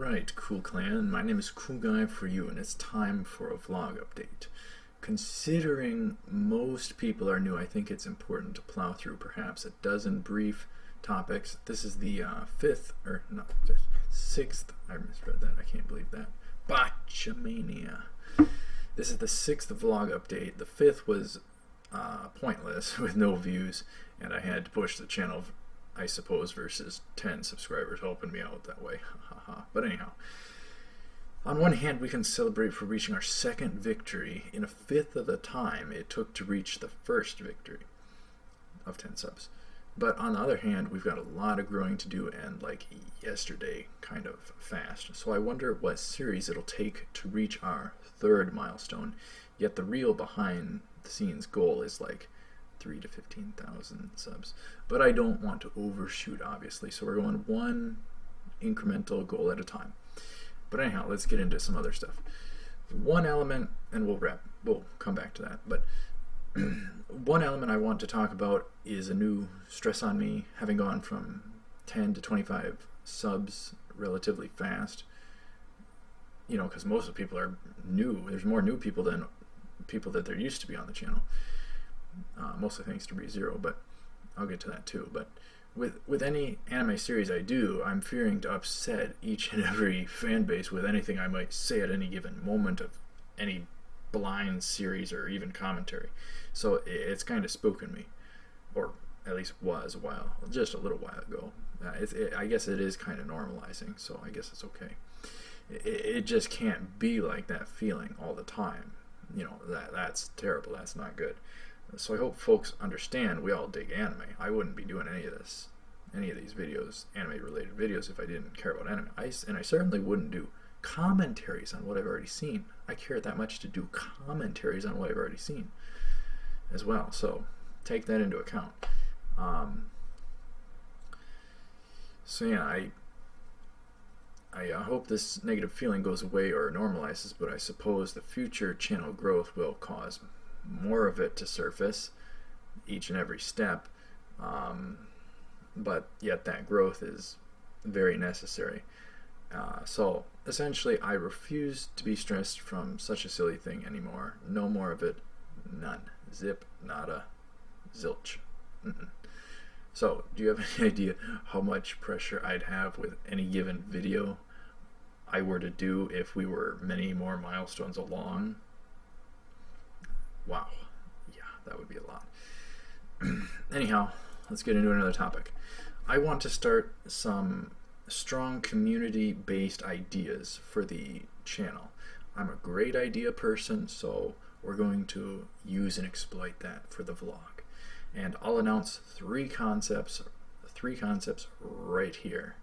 Alright, Cool Clan, my name is Cool Guy for you, and it's time for a vlog update. Considering most people are new, I think it's important to plow through perhaps a dozen brief topics. This is the sixth, I misread that, I can't believe that. Botchamania. This is the sixth vlog update. The fifth was pointless with no views, and I had to push the channel, I suppose, versus 10 subscribers helping me out that way. But anyhow, on one hand, we can celebrate for reaching our second victory in a fifth of the time it took to reach the first victory of 10 subs. But on the other hand, we've got a lot of growing to do, and like yesterday, kind of fast. So I wonder what series it'll take to reach our third milestone, yet the real behind the scenes goal is like 3 to 15,000 subs. But I don't want to overshoot, obviously, so we're going one incremental goal at a time. But anyhow, let's get into some other stuff. One element, and we'll come back to that, but one element I want to talk about is a new stress on me, having gone from 10 to 25 subs relatively fast. You know, because most of the people are new. There's more new people than people that there used to be on the channel. Mostly thanks to ReZero, but I'll get to that too. But with any anime series I do, I'm fearing to upset each and every fan base with anything I might say at any given moment of any blind series or even commentary. So it's kind of spooking me, or at least was just a little while ago. I guess it is kind of normalizing, so I guess it's okay. It just can't be like that feeling all the time. You know, that's terrible. That's not good. So I hope folks understand we all dig anime. I wouldn't be doing any of these videos, anime-related videos, if I didn't care about anime. And I certainly wouldn't do commentaries on what I've already seen. I care that much to do commentaries on what I've already seen as well. So take that into account. So yeah, I hope this negative feeling goes away or normalizes, but I suppose the future channel growth will cause more of it to surface each and every step, but yet that growth is very necessary. So essentially, I refuse to be stressed from such a silly thing anymore. No more of it. None. Zip. Nada. Zilch. So, do you have any idea how much pressure I'd have with any given video I were to do if we were many more milestones along? Wow. Yeah, that would be a lot. Anyhow, let's get into another topic. I want to start some strong community-based ideas for the channel. I'm a great idea person, so we're going to use and exploit that for the vlog. And I'll announce three concepts right here.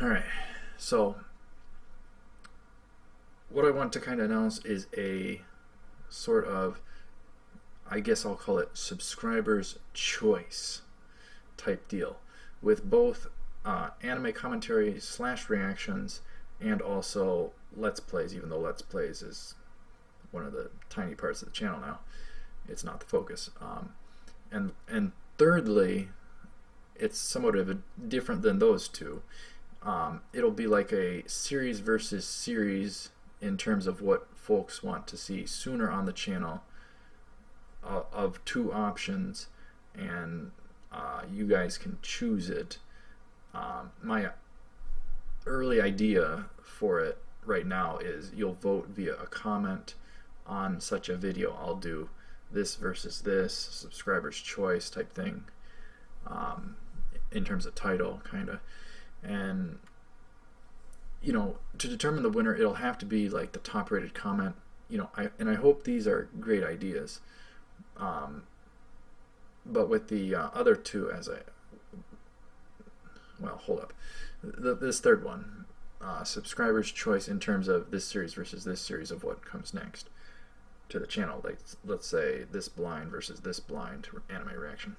Alright, so what I want to kind of announce is a sort of, I guess I'll call it subscriber's choice type deal, with both anime commentary / reactions and also Let's Plays, even though Let's Plays is one of the tiny parts of the channel now. It's not the focus. And thirdly, it's somewhat of a different than those two. It'll be like a series versus series in terms of what folks want to see sooner on the channel, of two options, and you guys can choose it. My early idea for it right now is you'll vote via a comment on such a video. I'll do this versus this, subscriber's choice type thing, in terms of title, kind of. And you know, to determine the winner, it'll have to be like the top rated comment. You know, I hope these are great ideas, but with the other two, hold up, this third one, subscriber's choice in terms of this series versus this series of what comes next to the channel. Like, let's say this blind versus this blind anime reaction.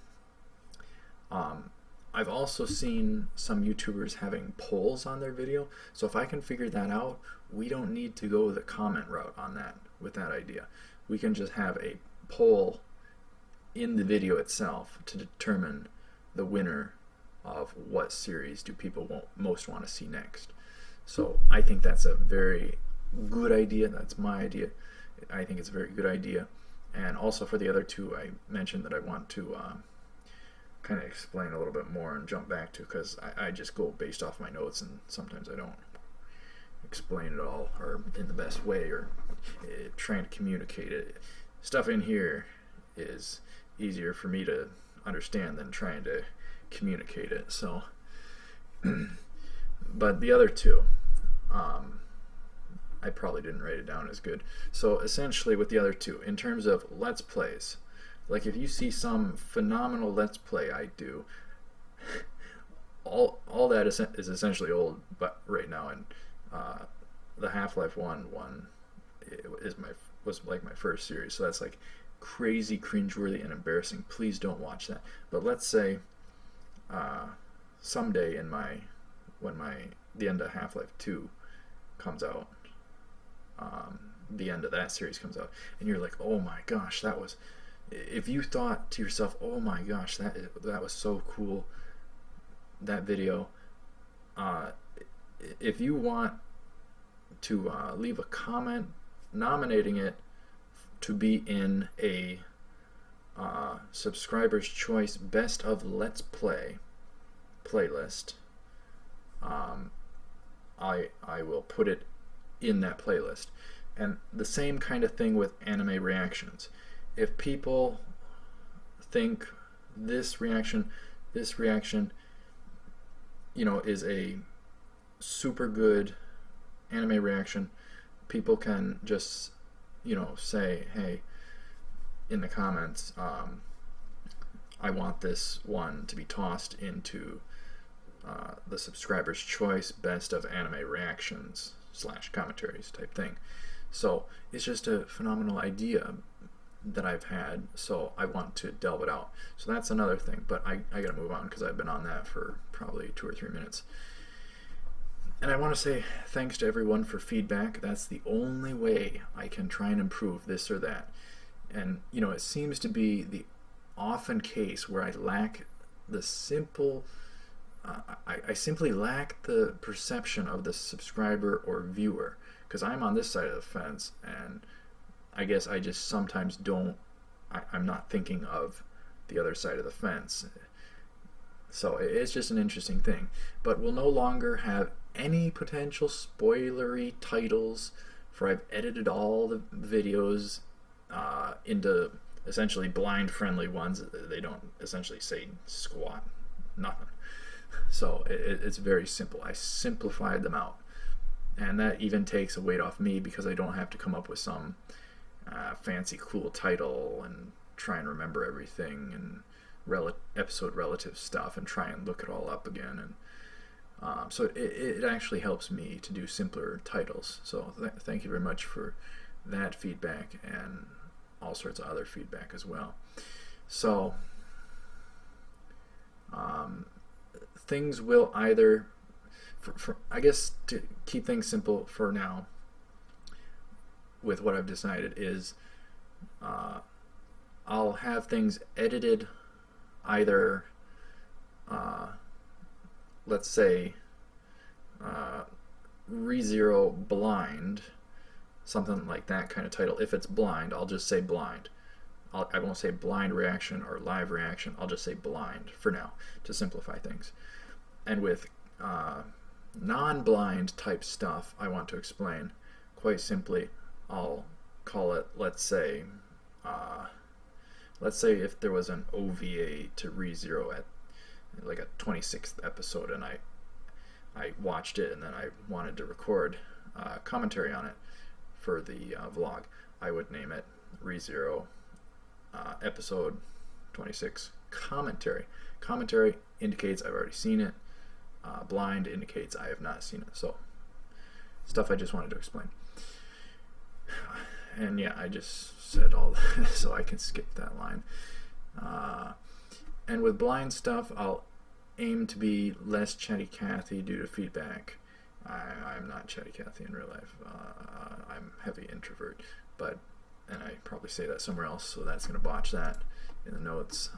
I've also seen some YouTubers having polls on their video, so if I can figure that out, we don't need to go the comment route on that with that idea. We can just have a poll in the video itself to determine the winner of what series do people most want to see next. So I think that's a very good idea. That's my idea. I think it's a very good idea. And also for the other two, I mentioned that I want to kind of explain a little bit more and jump back to, because I just go based off my notes, and sometimes I don't explain it all or in the best way, or trying to communicate it. Stuff in here is easier for me to understand than trying to communicate it. So, but the other two, I probably didn't write it down as good. So essentially with the other two, in terms of Let's Plays, like if you see some phenomenal Let's Play I do, all that is essentially old, but right now, and the Half-Life 1 one was like my first series, so that's like crazy cringeworthy and embarrassing. Please don't watch that. But let's say someday when the end of Half-Life 2 comes out, the end of that series comes out, and you're like, oh my gosh, that was, if you thought to yourself, oh my gosh, that was so cool, that video, if you want to leave a comment nominating it to be in a subscriber's choice best of Let's Play playlist, I will put it in that playlist. And the same kind of thing with anime reactions. If people think this reaction, you know, is a super good anime reaction, people can just, you know, say, hey, in the comments, I want this one to be tossed into the subscriber's choice best of anime reactions / commentaries type thing. So it's just a phenomenal idea that I've had, so I want to delve it out. So that's another thing, but I gotta move on because I've been on that for probably 2 or 3 minutes. And I want to say thanks to everyone for feedback. That's the only way I can try and improve this or that. And you know, it seems to be the often case where I lack the simple I simply lack the perception of the subscriber or viewer, because I'm on this side of the fence, and I guess I just sometimes don't, I'm not thinking of the other side of the fence. So it's just an interesting thing. But we'll no longer have any potential spoilery titles, for I've edited all the videos into essentially blind friendly ones. They don't essentially say squat, nothing. So it's very simple. I simplified them out, and that even takes a weight off me, because I don't have to come up with some fancy cool title and try and remember everything and episode relative stuff and try and look it all up again. And so it actually helps me to do simpler titles. So thank you very much for that feedback and all sorts of other feedback as well. So things will either, I guess, to keep things simple for now, with what I've decided is I'll have things edited either, let's say, ReZero blind, something like that kind of title. If it's blind, I'll just say blind. I won't say blind reaction or live reaction. I'll just say blind for now to simplify things. And with non-blind type stuff I want to explain, quite simply, I'll call it, let's say if there was an OVA to ReZero at like a 26th episode, and I watched it and then I wanted to record commentary on it for the vlog, I would name it ReZero episode 26 commentary. Commentary indicates I've already seen it. Blind indicates I have not seen it. So stuff I just wanted to explain. And yeah, I just said all that so I can skip that line. And with blind stuff, I'll aim to be less chatty Cathy due to feedback. I'm not chatty Cathy in real life. I'm heavy introvert, and I probably say that somewhere else, so that's going to botch that in the notes.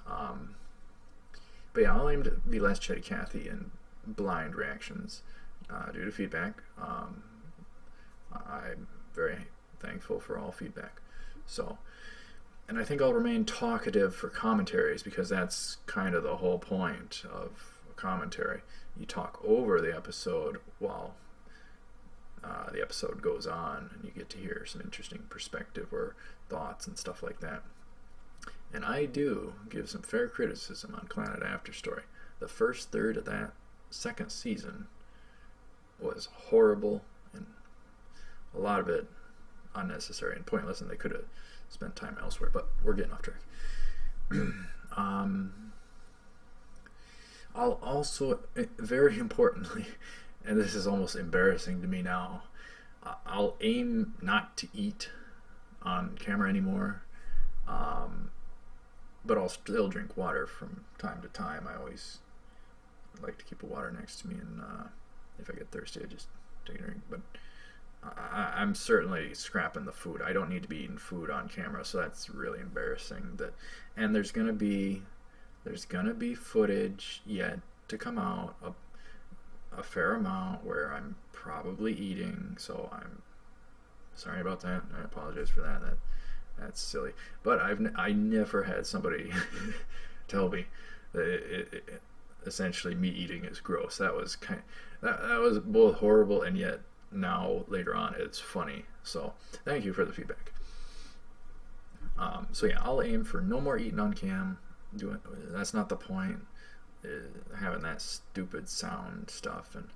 But yeah, I'll aim to be less chatty Cathy in blind reactions due to feedback. I'm very thankful for all feedback. So, and I think I'll remain talkative for commentaries because that's kind of the whole point of a commentary. You talk over the episode while the episode goes on, and you get to hear some interesting perspective or thoughts and stuff like that. And I do give some fair criticism on Clannad Afterstory. The first third of that second season was horrible, and a lot of it unnecessary and pointless, and they could have spent time elsewhere, but we're getting off track. I'll also, very importantly, and this is almost embarrassing to me now, I'll aim not to eat on camera anymore, but I'll still drink water from time to time. I always like to keep a water next to me, and if I get thirsty, I just take a drink. But I'm certainly scrapping the food. I don't need to be eating food on camera, so that's really embarrassing. And there's gonna be footage yet to come out, a fair amount where I'm probably eating. So I'm sorry about that. I apologize for that. That's silly. But I never had somebody tell me that essentially me eating is gross. That was that was both horrible, and yet now later on it's funny. So thank you for the feedback. So yeah, I'll aim for no more eating on cam. That's not the point. Having that stupid sound stuff, and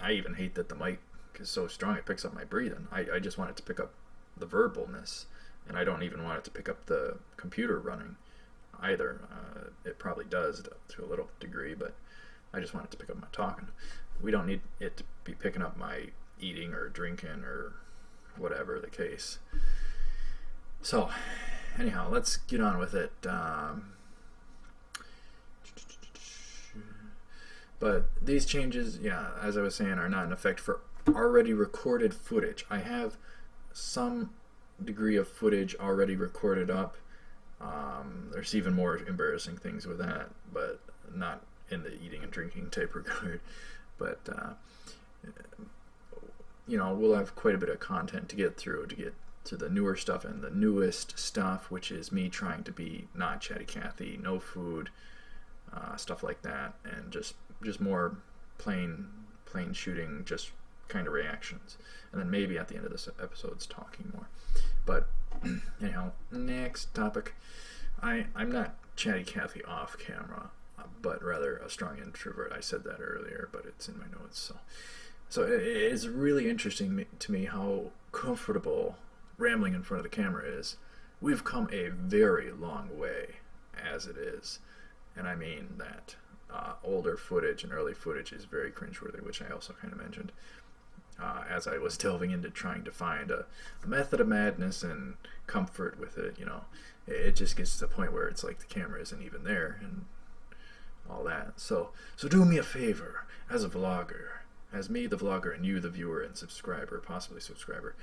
I even hate that the mic is so strong it picks up my breathing. I just want it to pick up the verbalness, and I don't even want it to pick up the computer running either. It probably does to a little degree, but I just want it to pick up my talking. We don't need it to be picking up my eating or drinking or whatever the case. So anyhow, let's get on with it. But these changes, yeah, as I was saying, are not in effect for already recorded footage. I have some degree of footage already recorded up. There's even more embarrassing things with that, but not in the eating and drinking type regard. But we'll have quite a bit of content to get through to get to the newer stuff and the newest stuff, which is me trying to be not Chatty Cathy, no food, stuff like that, and just more plain shooting, just kind of reactions, and then maybe at the end of this episode's talking more. But anyhow, next topic. I'm not Chatty Cathy off camera, but rather a strong introvert. I said that earlier, but it's in my notes. So it's really interesting to me how comfortable rambling in front of the camera is. We've come a very long way as it is, and I mean that. Older footage and early footage is very cringeworthy, which I also kind of mentioned as I was delving into trying to find a method of madness and comfort with it. It just gets to the point where it's like the camera isn't even there and all that. So do me a favor, as a vlogger, as me the vlogger and you the viewer and subscriber, possibly subscriber,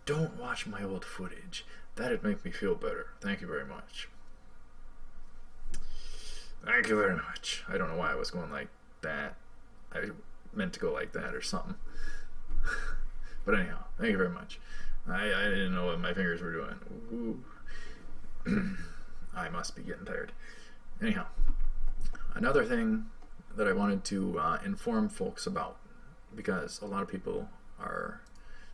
don't watch my old footage. That'd make me feel better. Thank you very much. Thank you very much. I don't know why I was going like that. I meant to go like that or something. But anyhow, thank you very much. I didn't know what my fingers were doing. Ooh. I must be getting tired. Anyhow, another thing that I wanted to inform folks about, because a lot of people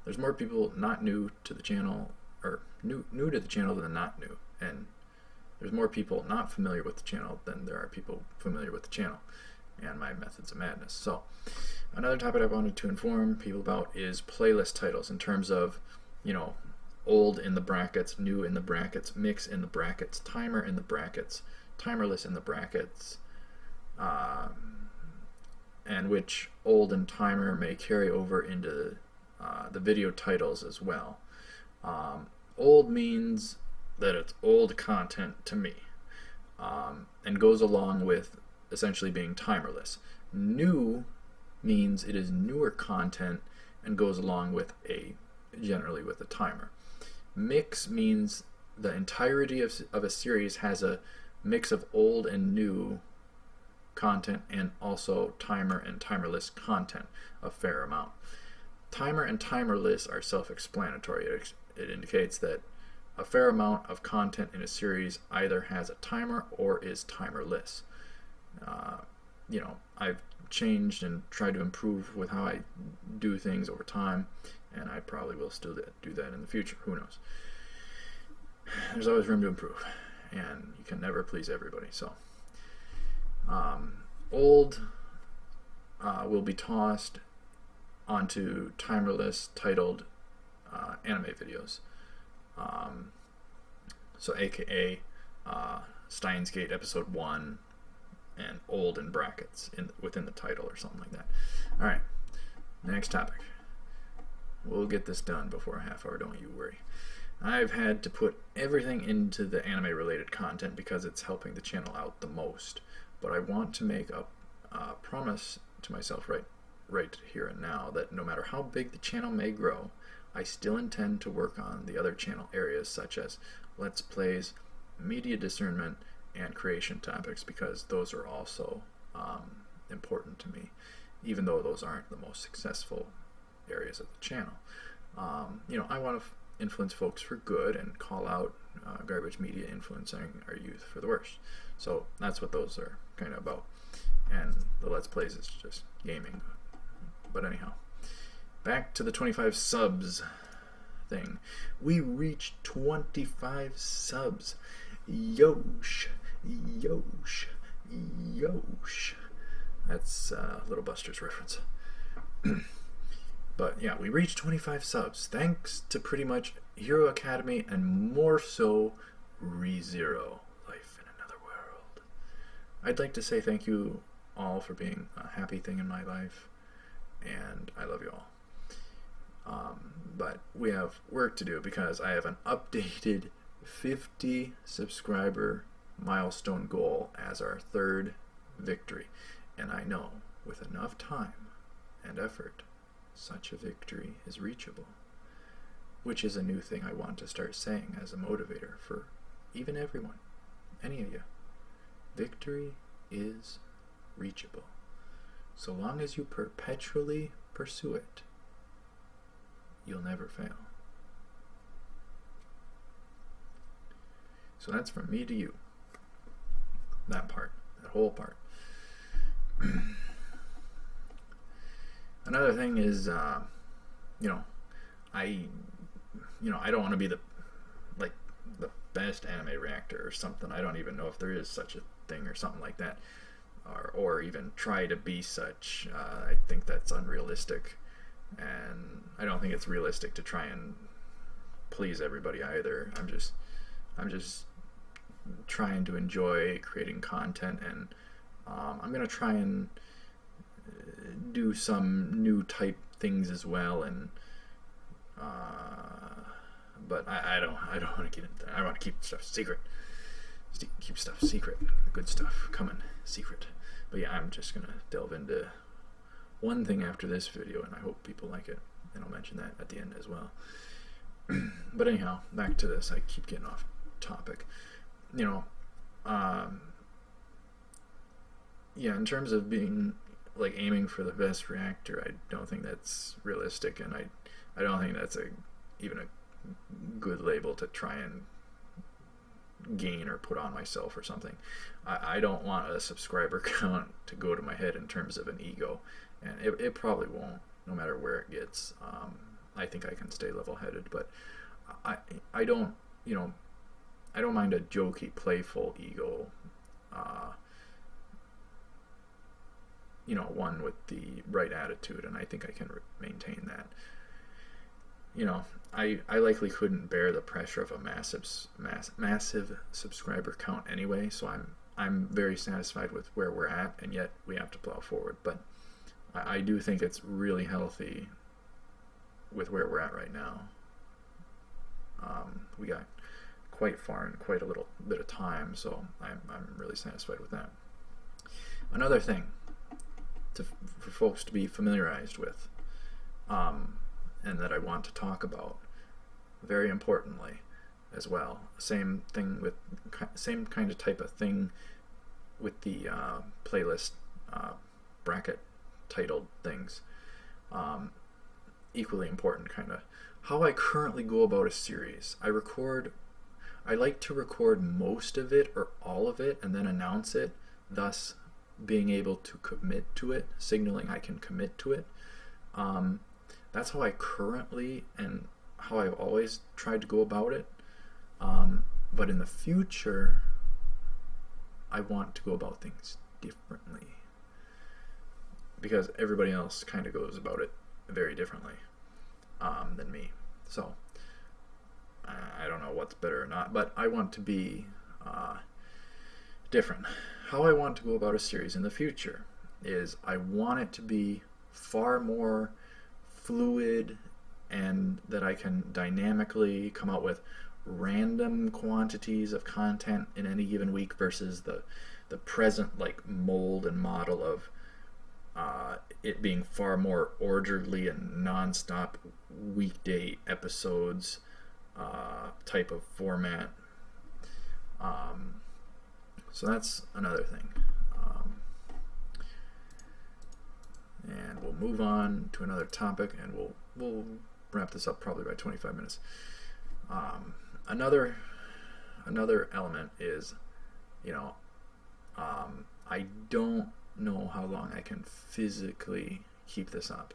there's more people not new to the channel, or new to the channel than not new, and there's more people not familiar with the channel than there are people familiar with the channel and my methods of madness. So another topic I wanted to inform people about is playlist titles, in terms of, old in the brackets, new in the brackets, mix in the brackets, timer in the brackets, timerless in the brackets, and which old and timer may carry over into the video titles as well. Old means that it's old content to me, and goes along with essentially being timerless. New means it is newer content and goes along with generally with a timer. Mix means the entirety of a series has a mix of old and new content and also timer and timerless content a fair amount. Timer and timerless are self-explanatory. It indicates that a fair amount of content in a series either has a timer or is timerless. I've changed and tried to improve with how I do things over time, and I probably will still do that in the future. Who knows? There's always room to improve, and you can never please everybody. So, old will be tossed onto timerless titled anime videos. So aka Steins Gate episode 1 and old in brackets within the title or something like that. Alright, next topic. We'll get this done before a half hour, don't you worry. I've had to put everything into the anime related content because it's helping the channel out the most, but I want to make a promise to myself right here and now that no matter how big the channel may grow, I still intend to work on the other channel areas such as Let's Plays, media discernment, and creation topics, because those are also important to me, even though those aren't the most successful areas of the channel. I want to influence folks for good and call out garbage media influencing our youth for the worst. So that's what those are kind of about. And the Let's Plays is just gaming. But anyhow, back to the 25 subs thing. We reached 25 subs. Yosh. That's Little Buster's reference. But yeah, we reached 25 subs thanks to pretty much Hero Academy and more so ReZero, Life in Another World. I'd like to say thank you all for being a happy thing in my life, and I love you all. But we have work to do because I have an updated 50 subscriber milestone goal as our third victory, and I know with enough time and effort such a victory is reachable, which is a new thing I want to start saying as a motivator for even everyone, any of you. Victory is reachable so long as you perpetually pursue it. You'll never fail. So that's from me to you. That part, that whole part. Another thing is, I don't want to be the best anime reactor or something. I don't even know if there is such a thing or something like that, or even try to be such. I think that's unrealistic, and I don't think it's realistic to try and please everybody either. I'm just trying to enjoy creating content, and I'm gonna try and do some new type things as well, and but I don't want to get into that. I want to keep stuff secret. Keep stuff secret. The good stuff coming secret. But yeah, I'm just gonna delve into one thing after this video, and I hope people like it, and I'll mention that at the end as well. But anyhow, back to this. I keep getting off topic. In terms of being aiming for the best reactor, I don't think that's realistic, and I don't think that's even a good label to try and gain or put on myself or something. I don't want a subscriber count to go to my head in terms of an ego, and it probably won't, no matter where it gets. I think I can stay level-headed, but I don't mind a jokey, playful ego. One with the right attitude, and I think I can maintain that. I likely couldn't bear the pressure of a massive subscriber count anyway, so I'm very satisfied with where we're at, and yet we have to plow forward. But I do think it's really healthy with where we're at right now. We got quite far in quite a little bit of time, so I'm really satisfied with that. Another thing for folks to be familiarized with, and that I want to talk about very importantly as well. Same kind of type of thing with the playlist bracket titled things. Equally important, kind of. How I currently go about a series. I like to record most of it or all of it and then announce it, thus being able to commit to it, signaling I can commit to it. That's how I currently and how I've always tried to go about it. But in the future, I want to go about things differently, because everybody else kind of goes about it very differently than me. So I don't know what's better or not, but I want to be different. How I want to go about a series in the future is I want it to be far more fluid, and that I can dynamically come out with random quantities of content in any given week versus the present like mold and model of it being far more orderly and non-stop weekday episodes type of format. So that's another thing. And we'll move on to another topic, and we'll wrap this up probably by 25 minutes. Another element is, I don't know how long I can physically keep this up.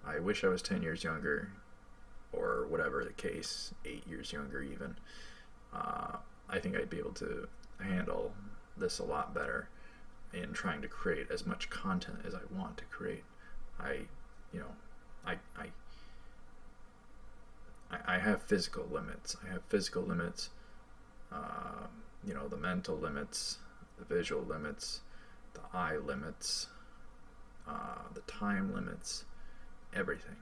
I wish I was 10 years younger, or whatever the case, 8 years younger even. I think I'd be able to handle this a lot better in trying to create as much content as I want to create. I have physical limits. The mental limits, the visual limits, the eye limits, the time limits, everything.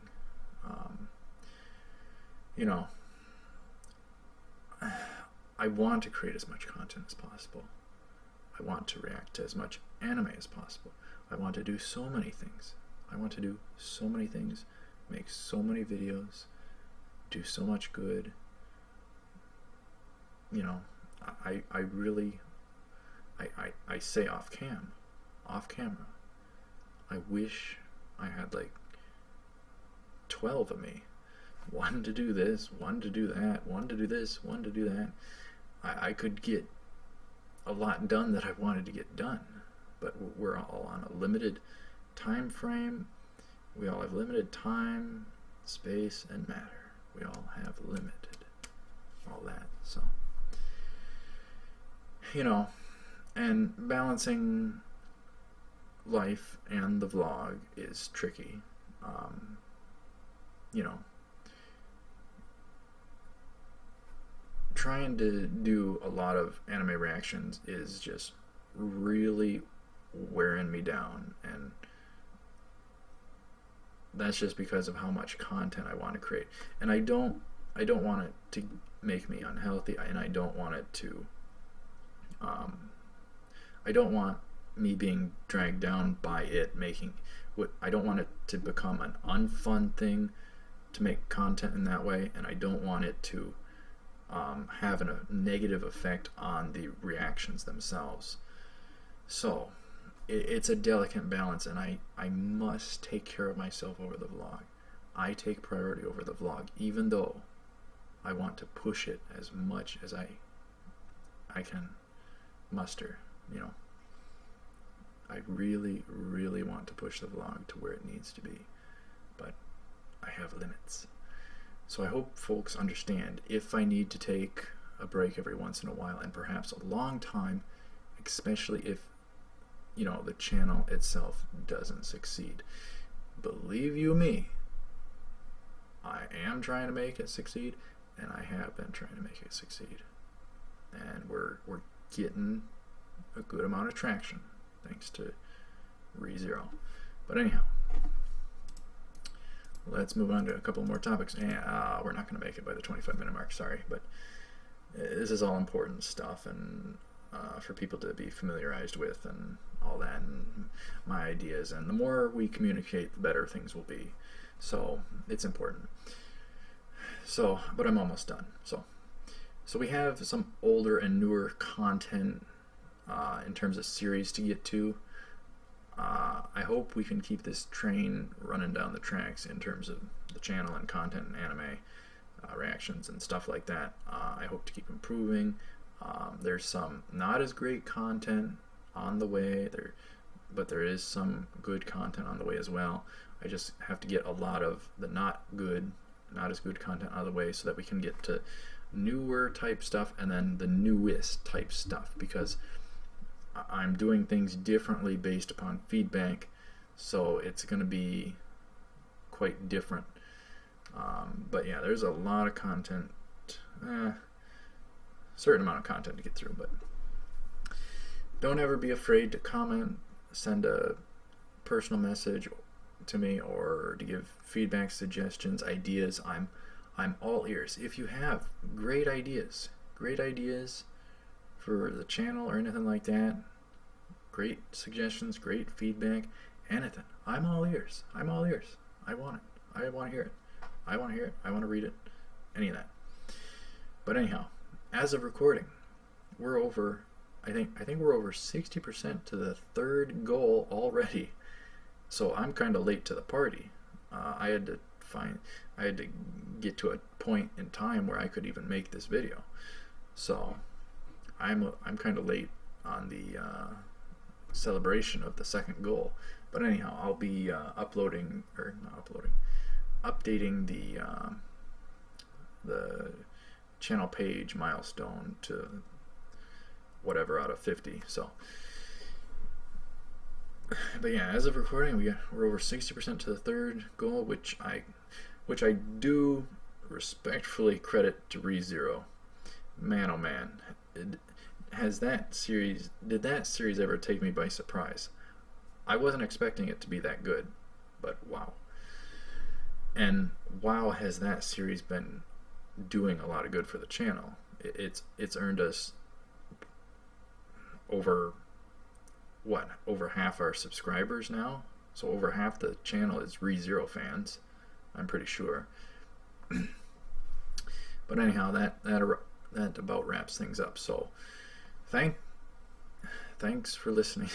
I want to create as much content as possible. I want to react to as much anime as possible. I want to do so many things. Make so many videos, do so much good. I say off camera, I wish I had like 12 of me. One to do this, one to do that, one to do this, one to do that. I could get a lot done that I wanted to get done, but we're all on a limited time frame. We all have limited time, space, and matter. We all have limited all that. So, and balancing life and the vlog is tricky. Trying to do a lot of anime reactions is just really wearing me down, and that's just because of how much content I want to create. And I don't want it to make me unhealthy, and I don't want it to I don't want me being dragged down by it I don't want it to become an unfun thing to make content in that way, and I don't want it to have a negative effect on the reactions themselves. So it's a delicate balance, and I must take care of myself over the vlog. I take priority over the vlog, even though I want to push it as much as I can muster. I really, really want to push the vlog to where it needs to be, but I have limits. So I hope folks understand, if I need to take a break every once in a while, and perhaps a long time, especially if the channel itself doesn't succeed. Believe you me, I am trying to make it succeed, and I have been trying to make it succeed. And we're getting a good amount of traction thanks to ReZero. But anyhow, let's move on to a couple more topics. We're not going to make it by the 25-minute mark, sorry, but this is all important stuff, and for people to be familiarized with and all that, and my ideas. And the more we communicate, the better things will be. So it's important. But I'm almost done. So we have some older and newer content in terms of series to get to. I hope we can keep this train running down the tracks in terms of the channel and content and anime reactions and stuff like that. I hope to keep improving. There's some not as great content on the way, but there is some good content on the way as well. I just have to get a lot of the not as good content out of the way so that we can get to newer type stuff and then the newest type stuff, because I'm doing things differently based upon feedback, so it's going to be quite different. But yeah, there's a lot of content, certain amount of content to get through, but don't ever be afraid to comment, send a personal message to me, or to give feedback, suggestions, ideas. I'm all ears. If you have great ideas for the channel or anything like that, great suggestions, great feedback, anything, I'm all ears. I'm all ears. I want it. I want to hear it. I want to hear it. I want to read it. Any of that. But anyhow, as of recording, we're over, I think we're over 60% to the third goal already. So I'm kind of late to the party. I had to get to a point in time where I could even make this video. So I'm kind of late on the celebration of the second goal. But anyhow, I'll be updating the channel page milestone to whatever out of 50. So, but yeah, as of recording, we're over 60% to the third goal, which I do respectfully credit to ReZero. Man, oh man, did that series ever take me by surprise? I wasn't expecting it to be that good, but wow. And wow, has that series been doing a lot of good for the channel. It's earned us over half our subscribers now. So over half the channel is ReZero fans, I'm pretty sure. But anyhow, that about wraps things up. So thanks for listening.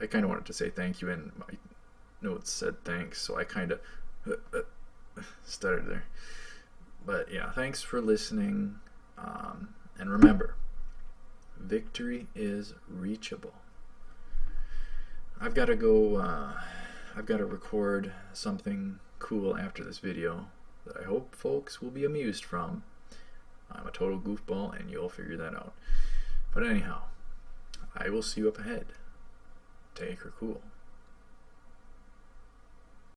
I kind of wanted to say thank you, and my notes said thanks, so I kind of stuttered there. But yeah, thanks for listening, and remember, victory is reachable. I've got to go, I've got to record something cool after this video that I hope folks will be amused from. I'm a total goofball, and you'll figure that out. But anyhow, I will see you up ahead. Take her cool.